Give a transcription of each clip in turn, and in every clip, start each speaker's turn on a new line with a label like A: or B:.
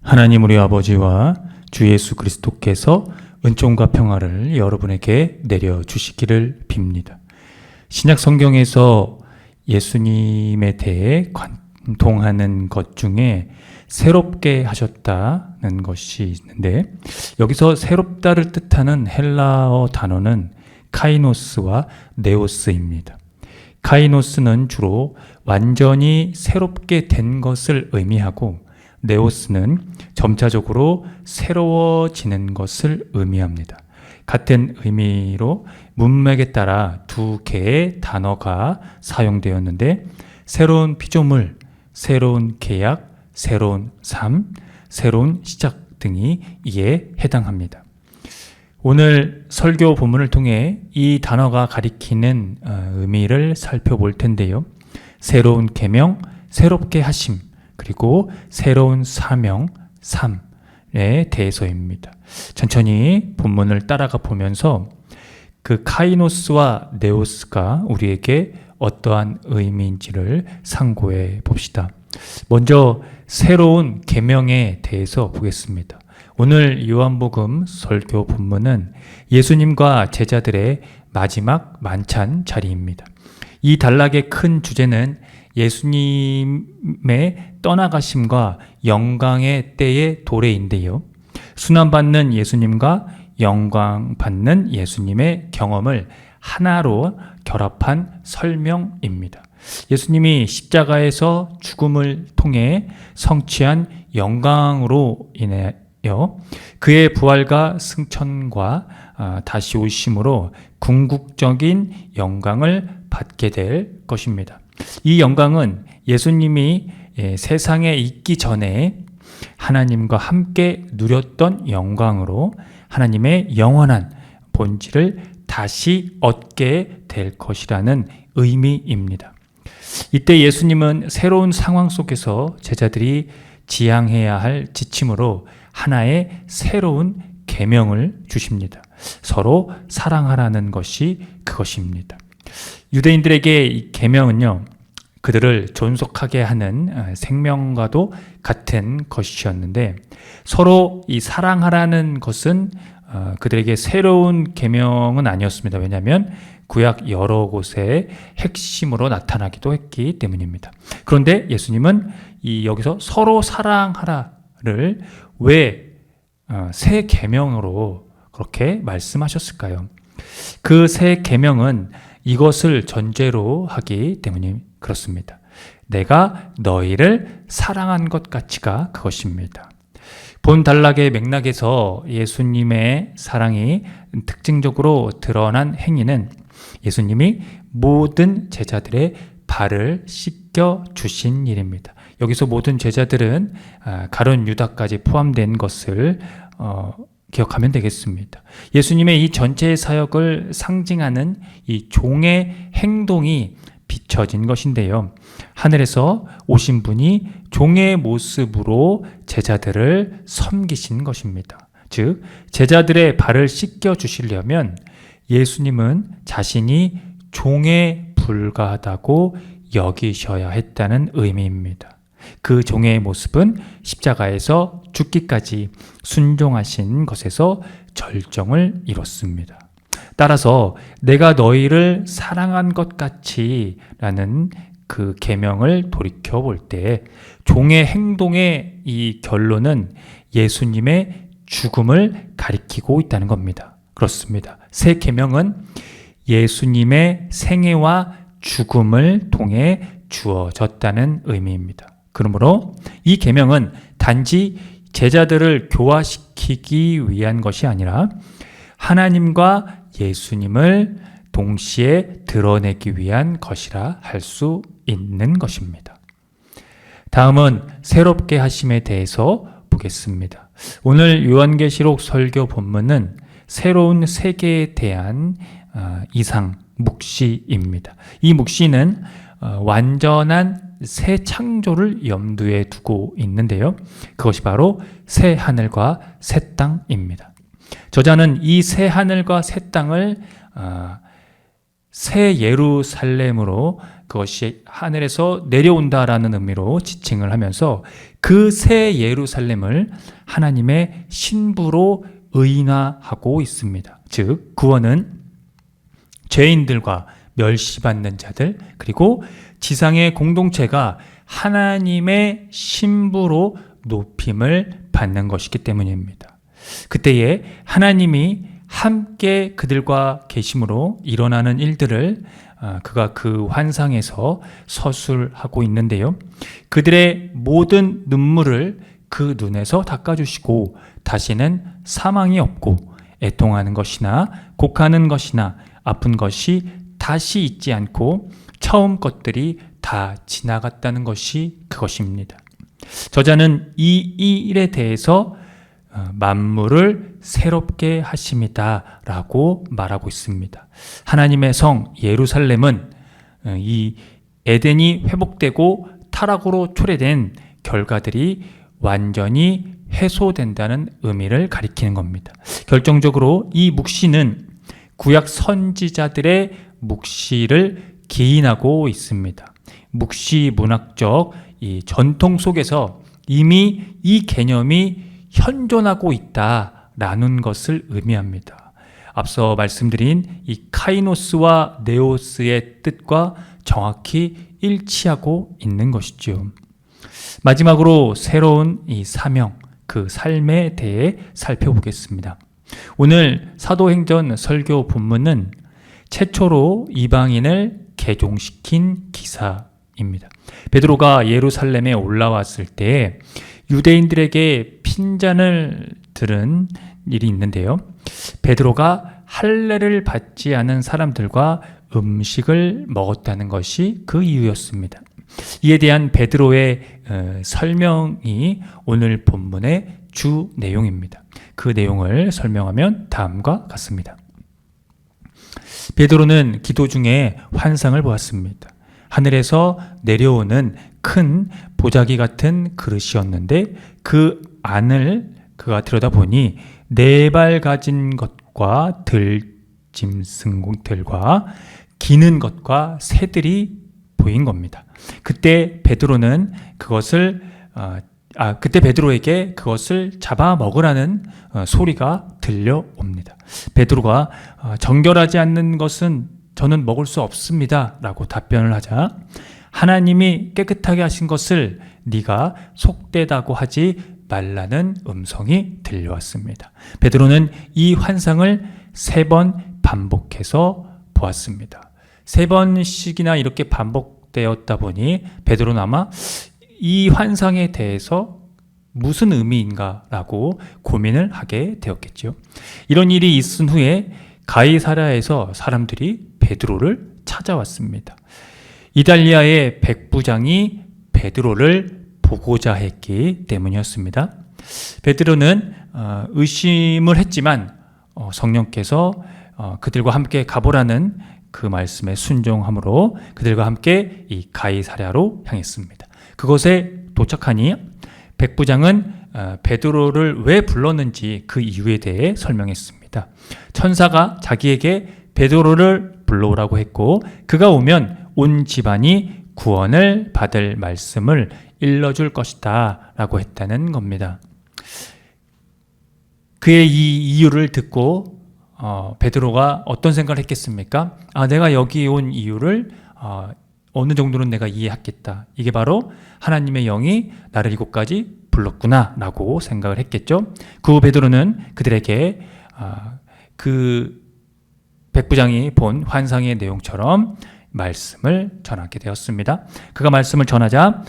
A: 하나님 우리 아버지와 주 예수 그리스도께서 은총과 평화를 여러분에게 내려주시기를 빕니다. 신약 성경에서 예수님에 대해 관통하는 것 중에 새롭게 하셨다는 것이 있는데, 여기서 새롭다를 뜻하는 헬라어 단어는 카이노스와 네오스입니다. 카이노스는 주로 완전히 새롭게 된 것을 의미하고, 네오스는 점차적으로 새로워지는 것을 의미합니다. 같은 의미로 문맥에 따라 두 개의 단어가 사용되었는데, 새로운 피조물, 새로운 계약, 새로운 삶, 새로운 시작 등이 이에 해당합니다. 오늘 설교 본문을 통해 이 단어가 가리키는 의미를 살펴볼 텐데요. 새로운 계명, 새롭게 하심, 그리고 새로운 사명, 삶에 대해서입니다. 천천히 본문을 따라가 보면서 그 카이노스와 네오스가 우리에게 어떠한 의미인지를 상고해 봅시다. 먼저 새로운 계명에 대해서 보겠습니다. 오늘 요한복음 설교 본문은 예수님과 제자들의 마지막 만찬 자리입니다. 이 단락의 큰 주제는 예수님의 떠나가심과 영광의 때의 도래인데요. 순환받는 예수님과 영광받는 예수님의 경험을 하나로 결합한 설명입니다. 예수님이 십자가에서 죽음을 통해 성취한 영광으로 인하여 그의 부활과 승천과 다시 오심으로 궁극적인 영광을 받게 될 것입니다. 이 영광은 예수님이 세상에 있기 전에 하나님과 함께 누렸던 영광으로 하나님의 영원한 본질을 다시 얻게 될 것이라는 의미입니다. 이때 예수님은 새로운 상황 속에서 제자들이 지향해야 할 지침으로 하나의 새로운 계명을 주십니다. 서로 사랑하라는 것이 그것입니다. 유대인들에게 이 계명은요, 그들을 존속하게 하는 생명과도 같은 것이었는데, 서로 이 사랑하라는 것은 그들에게 새로운 계명은 아니었습니다. 왜냐하면 구약 여러 곳에 핵심으로 나타나기도 했기 때문입니다. 그런데 예수님은 여기서 서로 사랑하라를 왜 새 계명으로 그렇게 말씀하셨을까요? 그 새 계명은 이것을 전제로 하기 때문에 그렇습니다. 내가 너희를 사랑한 것 같이가 그것입니다. 본 단락의 맥락에서 예수님의 사랑이 특징적으로 드러난 행위는 예수님이 모든 제자들의 발을 씻겨 주신 일입니다. 여기서 모든 제자들은 가룟 유다까지 포함된 것을 기억하면 되겠습니다. 예수님의 이 전체 사역을 상징하는 이 종의 행동이 비춰진 것인데요. 하늘에서 오신 분이 종의 모습으로 제자들을 섬기신 것입니다. 즉, 제자들의 발을 씻겨 주시려면 예수님은 자신이 종에 불과하다고 여기셔야 했다는 의미입니다. 그 종의 모습은 십자가에서 죽기까지 순종하신 것에서 절정을 이뤘습니다. 따라서 내가 너희를 사랑한 것 같이 라는 그 계명을 돌이켜 볼 때 종의 행동의 이 결론은 예수님의 죽음을 가리키고 있다는 겁니다. 그렇습니다. 새 계명은 예수님의 생애와 죽음을 통해 주어졌다는 의미입니다. 그러므로 이 계명은 단지 제자들을 교화시키기 위한 것이 아니라 하나님과 예수님을 동시에 드러내기 위한 것이라 할 수 있는 것입니다. 다음은 새롭게 하심에 대해서 보겠습니다. 오늘 요한계시록 설교 본문은 새로운 세계에 대한 이상 묵시입니다. 이 묵시는 완전한 새 창조를 염두에 두고 있는데요. 그것이 바로 새 하늘과 새 땅입니다. 저자는 이 새 하늘과 새 땅을 새 예루살렘으로 그것이 하늘에서 내려온다라는 의미로 지칭을 하면서 그 새 예루살렘을 하나님의 신부로 의인화하고 있습니다. 즉 구원은 죄인들과 멸시받는 자들 그리고 지상의 공동체가 하나님의 신부로 높임을 받는 것이기 때문입니다. 그때에 하나님이 함께 그들과 계심으로 일어나는 일들을 그가 그 환상에서 서술하고 있는데요. 그들의 모든 눈물을 그 눈에서 닦아주시고 다시는 사망이 없고 애통하는 것이나 곡하는 것이나 아픈 것이 다시 있지 않고 처음 것들이 다 지나갔다는 것이 그것입니다. 저자는 이 일에 대해서 만물을 새롭게 하심이다 라고 말하고 있습니다. 하나님의 성 예루살렘은 이 에덴이 회복되고 타락으로 초래된 결과들이 완전히 해소된다는 의미를 가리키는 겁니다. 결정적으로 이 묵시는 구약 선지자들의 묵시를 기인하고 있습니다. 묵시 문학적 이 전통 속에서 이미 이 개념이 현존하고 있다라는 것을 의미합니다. 앞서 말씀드린 이 카이노스와 네오스의 뜻과 정확히 일치하고 있는 것이죠. 마지막으로 새로운 이 사명, 그 삶에 대해 살펴보겠습니다. 오늘 사도행전 설교 본문은 최초로 이방인을 개종시킨 기사입니다. 베드로가 예루살렘에 올라왔을 때 유대인들에게 핀잔을 들은 일이 있는데요. 베드로가 할례를 받지 않은 사람들과 음식을 먹었다는 것이 그 이유였습니다. 이에 대한 베드로의 설명이 오늘 본문의 주 내용입니다. 그 내용을 설명하면 다음과 같습니다. 베드로는 기도 중에 환상을 보았습니다. 하늘에서 내려오는 큰 보자기 같은 그릇이었는데 그 안을 그가 들여다보니 4발 가진 것과 들짐승들과 기는 것과 새들이 보인 겁니다. 그때 베드로에게 그것을 잡아 먹으라는 소리가 들려옵니다. 베드로가 정결하지 않는 것은 저는 먹을 수 없습니다 라고 답변을 하자 하나님이 깨끗하게 하신 것을 네가 속되다고 하지 말라는 음성이 들려왔습니다. 베드로는 이 환상을 3번 반복해서 보았습니다. 3번씩이나 이렇게 반복되었다 보니 베드로는 아마 이 환상에 대해서 무슨 의미인가라고 고민을 하게 되었겠죠. 이런 일이 있은 후에 가이사랴에서 사람들이 베드로를 찾아왔습니다. 이달리아의 백부장이 베드로를 보고자 했기 때문이었습니다. 베드로는 의심을 했지만 성령께서 그들과 함께 가보라는 그 말씀에 순종함으로 그들과 함께 이 가이사랴로 향했습니다. 그곳에 도착하니 백부장은 베드로를 왜 불렀는지 그 이유에 대해 설명했습니다. 천사가 자기에게 베드로를 불러오라고 했고 그가 오면 온 집안이 구원을 받을 말씀을 일러줄 것이다 라고 했다는 겁니다. 그의 이 이유를 듣고 베드로가 어떤 생각을 했겠습니까? 내가 여기 온 이유를 어느 정도는 내가 이해하겠다. 이게 바로 하나님의 영이 나를 이곳까지 불렀구나 라고 생각을 했겠죠. 그 후 베드로는 그들에게 그 백부장이 본 환상의 내용처럼 말씀을 전하게 되었습니다. 그가 말씀을 전하자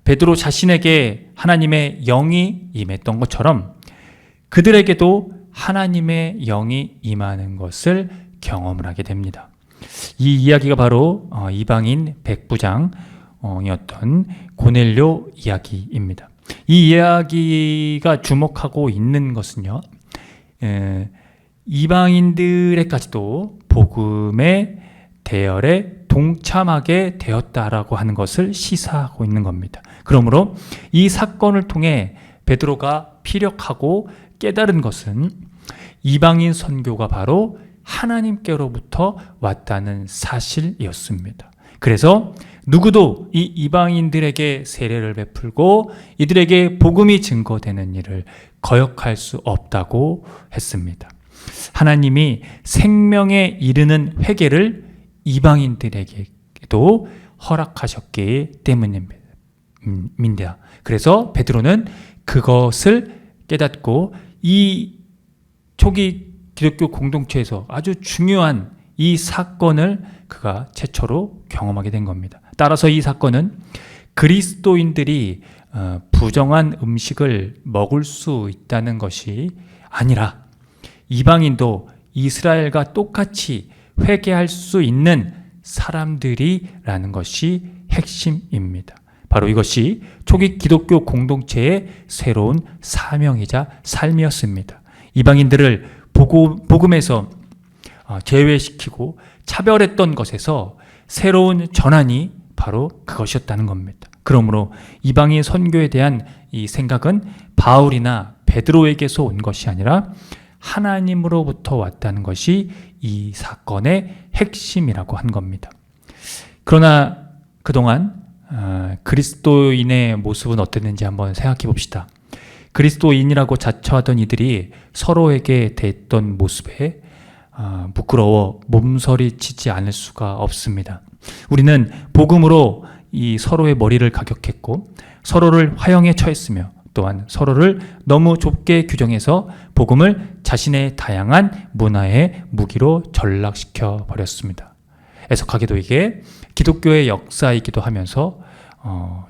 A: 베드로 자신에게 하나님의 영이 임했던 것처럼 그들에게도 하나님의 영이 임하는 것을 경험을 하게 됩니다. 이 이야기가 바로 이방인 백부장이었던 고넬료 이야기입니다. 이 이야기가 주목하고 있는 것은요, 이방인들에까지도 복음의 대열에 동참하게 되었다라고 하는 것을 시사하고 있는 겁니다. 그러므로 이 사건을 통해 베드로가 피력하고 깨달은 것은 이방인 선교가 바로 하나님께로부터 왔다는 사실이었습니다. 그래서 누구도 이 이방인들에게 세례를 베풀고 이들에게 복음이 증거되는 일을 거역할 수 없다고 했습니다. 하나님이 생명에 이르는 회개를 이방인들에게도 허락하셨기 때문입니다. 그래서 베드로는 그것을 깨닫고 이 초기 기독교 공동체에서 아주 중요한 이 사건을 그가 최초로 경험하게 된 겁니다. 따라서 이 사건은 그리스도인들이 부정한 음식을 먹을 수 있다는 것이 아니라 이방인도 이스라엘과 똑같이 회개할 수 있는 사람들이라는 것이 핵심입니다. 바로 이것이 초기 기독교 공동체의 새로운 사명이자 삶이었습니다. 이방인들을 복음에서 제외시키고 차별했던 것에서 새로운 전환이 바로 그것이었다는 겁니다. 그러므로 이방인 선교에 대한 이 생각은 바울이나 베드로에게서 온 것이 아니라 하나님으로부터 왔다는 것이 이 사건의 핵심이라고 한 겁니다. 그러나 그동안 그리스도인의 모습은 어땠는지 한번 생각해 봅시다. 그리스도인이라고 자처하던 이들이 서로에게 대했던 모습에 부끄러워 몸서리치지 않을 수가 없습니다. 우리는 복음으로 이 서로의 머리를 가격했고 서로를 화형에 처했으며 또한 서로를 너무 좁게 규정해서 복음을 자신의 다양한 문화의 무기로 전락시켜 버렸습니다. 애석하게도 이게 기독교의 역사이기도 하면서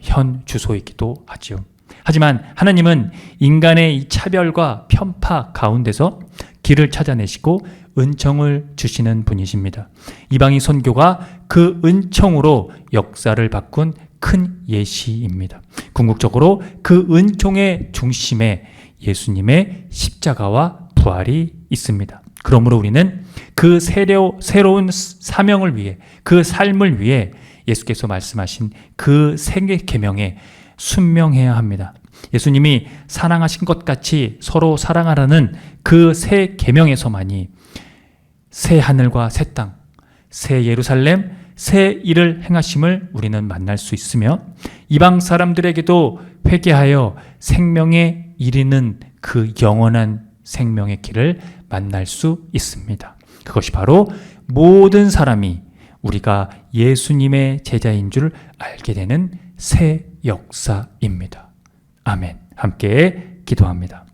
A: 현 주소이기도 하지요. 하지만 하나님은 인간의 이 차별과 편파 가운데서 길을 찾아내시고 은총을 주시는 분이십니다. 이방인 선교가 그 은총으로 역사를 바꾼 큰 예시입니다. 궁극적으로 그 은총의 중심에 예수님의 십자가와 부활이 있습니다. 그러므로 우리는 그 새로운 사명을 위해, 그 삶을 위해 예수께서 말씀하신 그 새 계명에 순명해야 합니다. 예수님이 사랑하신 것 같이 서로 사랑하라는 그 새 계명에서만이 새 하늘과 새 땅, 새 예루살렘, 새 일을 행하심을 우리는 만날 수 있으며 이방 사람들에게도 회개하여 생명에 이르는 그 영원한 생명의 길을 만날 수 있습니다. 그것이 바로 모든 사람이 우리가 예수님의 제자인 줄 알게 되는 새 역사입니다. 아멘. 함께 기도합니다.